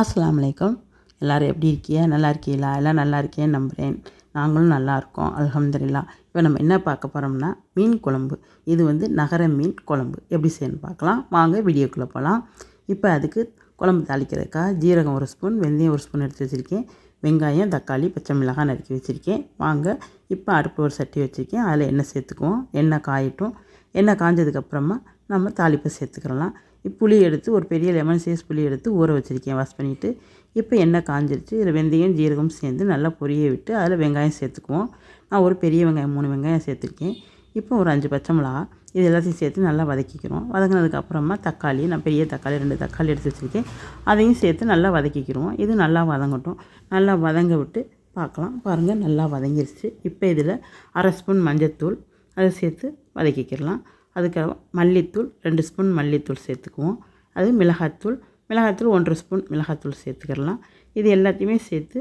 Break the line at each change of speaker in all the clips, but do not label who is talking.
அஸ்ஸலாமு அலைக்கும். எல்லோரும் எப்படி இருக்கீங்க? நல்லா இருக்கீங்களா? எல்லாம் நல்லா இருக்கேன்னு நம்புகிறேன். நாங்களும் நல்லா இருக்கோம், அல்ஹம்துலில்லாஹ். இப்போ நம்ம என்ன பார்க்க போகிறோம்னா மீன் குழம்பு. இது நகர மீன் குழம்பு எப்படி செய்யணும்னு பார்க்கலாம். வாங்க வீடியோக்குள்ளே போகலாம். இப்போ அதுக்கு குழம்பு தாளிக்கிறதுக்காக ஜீரகம் 1 ஸ்பூன், வெந்தயம் 1 ஸ்பூன் எடுத்து வச்சுருக்கேன். வெங்காயம், தக்காளி, பச்சை மிளகாய் நறுக்கி வச்சுருக்கேன். வாங்க இப்போ அடுப்பு ஒரு சட்டி வச்சுருக்கேன். அதில் எண்ணெய் சேர்த்துக்குவோம். எண்ணெய் காயட்டும். எண்ணெய் காஞ்சதுக்கப்புறமா நம்ம தாளிப்பை சேர்த்துக்கிறலாம். புளி எடுத்து ஒரு பெரிய லெமன் சைஸ் புளி எடுத்து ஊற வச்சுருக்கேன், வாஷ் பண்ணிவிட்டு. இப்போ எண்ணெய் காஞ்சிருச்சு. இதில் வெந்தயம் ஜீரகம் சேர்ந்து நல்லா பொரிய விட்டு அதில் வெங்காயம் சேர்த்துக்குவோம். நான் ஒரு பெரிய வெங்காயம் 3 வெங்காயம் சேர்த்துருக்கேன். இப்போ ஒரு 5 பச்சை மிளகா இது எல்லாத்தையும் சேர்த்து நல்லா வதக்கிக்கிறோம். வதங்கினதுக்கப்புறமா தக்காளி, நான் பெரிய தக்காளி 2 தக்காளி எடுத்து வச்சுருக்கேன், அதையும் சேர்த்து நல்லா வதக்கிக்கிறோம். இது நல்லா வதங்கட்டும். நல்லா வதங்க விட்டு பார்க்கலாம். பாருங்கள், நல்லா வதங்கிருச்சு. இப்போ இதில் 1/2 ஸ்பூன் மஞ்சத்தூள் அதை சேர்த்து வதக்கிக்கிடலாம். அதுக்காக மல்லித்தூள் 2 ஸ்பூன் மல்லித்தூள் சேர்த்துக்குவோம். அது மிளகாத்தூள் 1 ஸ்பூன் மிளகாத்தூள் சேர்த்துக்கிடலாம். இது எல்லாத்தையுமே சேர்த்து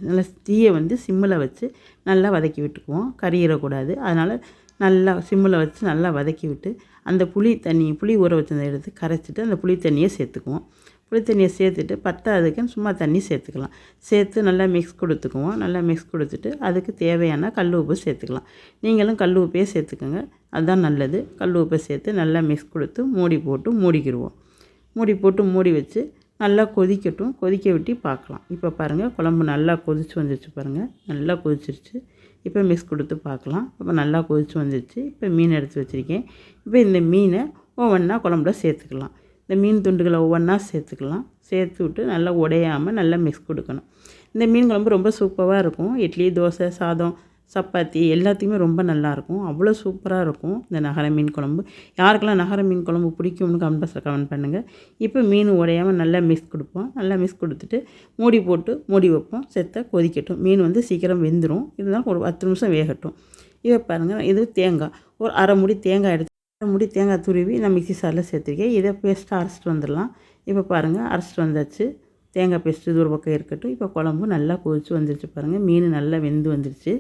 நல்லா தீயை சிம்மில் வச்சு நல்லா வதக்கி விட்டுக்குவோம். கறியிடக்கூடாது. அதனால் நல்லா சிம்மில் வச்சு நல்லா வதக்கி விட்டு அந்த புளி ஊற வச்சதை எடுத்து கரைச்சிட்டு அந்த புளி தண்ணியை சேர்த்துக்குவோம். புளி தண்ணியை சேர்த்துட்டு பத்தாததுக்குன்னு சும்மா தண்ணி சேர்த்துக்கலாம். சேர்த்து நல்லா மிக்ஸ் கொடுத்துக்குவோம். நல்லா மிக்ஸ் கொடுத்துட்டு அதுக்கு தேவையான கல் உப்பு சேர்த்துக்கலாம். நீங்களும் கல் உப்பே சேர்த்துக்கோங்க, அதுதான் நல்லது. கல் உப்பை சேர்த்து நல்லா மிக்ஸ் கொடுத்து மூடி போட்டு மூடிக்கிடுவோம். மூடி போட்டு மூடி வச்சு நல்லா கொதிக்கட்டும். கொதிக்க விட்டு பார்க்கலாம். இப்போ பாருங்கள், குழம்பு நல்லா கொதித்து வந்துருச்சு. பாருங்கள், நல்லா கொதிச்சிருச்சு. இப்போ மிக்ஸ் கொடுத்து பார்க்கலாம். இப்போ நல்லா கொதித்து வந்துருச்சு. இப்போ மீன் எடுத்து வச்சுருக்கேன். இப்போ இந்த மீனை ஒவ்வொன்றா குழம்புல சேர்த்துக்கலாம். இந்த மீன் துண்டுகளை ஒவ்வொன்றா சேர்த்துக்கலாம். சேர்த்து விட்டு நல்லா உடையாமல் நல்லா மிக்ஸ் கொடுக்கணும். இந்த மீன் குழம்பு ரொம்ப சூப்பராக இருக்கும். இட்லி, தோசை, சாதம், சப்பாத்தி எல்லாத்தையுமே ரொம்ப நல்லாயிருக்கும். அவ்வளோ சூப்பராக இருக்கும் இந்த நகர மீன் குழம்பு. யாருக்கெல்லாம் நகர மீன் குழம்பு பிடிக்கும்னு கமெண்ட் பண்ணுங்கள். இப்போ மீன் உடையாமல் நல்லா மிக்ஸ் கொடுப்போம். நல்லா மிக்ஸ் கொடுத்துட்டு மூடி போட்டு மூடி வைப்போம். செத்த கொதிக்கட்டும். மீன் சீக்கிரம் வெந்துடும். இதுதான் ஒரு 10 நிமிஷம் வேகட்டும். இதை பாருங்கள், இது தேங்காய் ஒரு அரை மூடி தேங்காய் எடுத்து தேங்காய் துருவி நான் மிக்ஸி சாரில் சேர்த்துருக்கேன். இதை பேஸ்ட்டாக அரைச்சிட்டு வந்துடலாம். இப்போ பாருங்கள், அரைச்சிட்டு வந்தாச்சு. தேங்காய் பேஸ்ட்டு இது ஒரு பக்கம் இருக்கட்டும். இப்போ குழம்பு நல்லா கொதித்து வந்துருச்சு. பாருங்கள், மீன் நல்லா வெந்து வந்துருச்சு.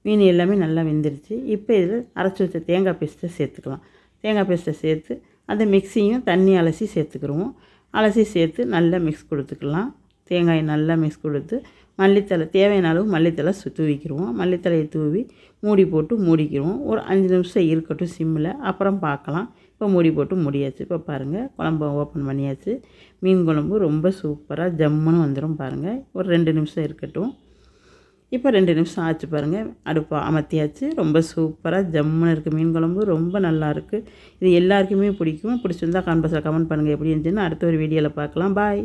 மீன் எல்லாமே நல்லா வெந்துருச்சு. இப்போ இதில் அரைச்சி வச்ச தேங்காய் பேஸ்ட்டை சேர்த்துக்கலாம். தேங்காய் பேஸ்ட்டை சேர்த்து அந்த மிக்ஸியும் தண்ணி அலசி சேர்த்துக்கிடுவோம். அலசி சேர்த்து நல்லா மிக்ஸ் கொடுத்துக்கலாம். தேங்காயை நல்லா மிக்ஸ் கொடுத்து மல்லித்தலை தேவையான அளவு மல்லித்தலை தூவிக்கிடுவோம். மல்லித்தலையை தூவி மூடி போட்டு மூடிக்கிடுவோம். ஒரு 5 நிமிஷம் இருக்கட்டும் சிம்மில். அப்புறம் பார்க்கலாம். இப்போ மூடி போட்டு மூடியாச்சு. இப்போ பாருங்கள், குழம்பு ஓப்பன் பண்ணியாச்சு. மீன் குழம்பு ரொம்ப சூப்பராக ஜம்முன்னு வந்துடும். பாருங்கள், ஒரு 2 நிமிஷம் இருக்கட்டும். இப்போ 2 நிமிஷம் ஆச்சு. பாருங்கள், அடுப்பை அமர்த்தியாச்சு. ரொம்ப சூப்பராக ஜம்முன்னு இருக்குது மீன் குழம்பு. ரொம்ப நல்லாயிருக்கு. இது எல்லாருக்குமே பிடிக்கும். பிடிச்சிருந்தா கமெண்ட் பண்ணுங்கள் எப்படி இருந்துச்சுன்னு. அடுத்த ஒரு வீடியோவில் பார்க்கலாம். பாய்.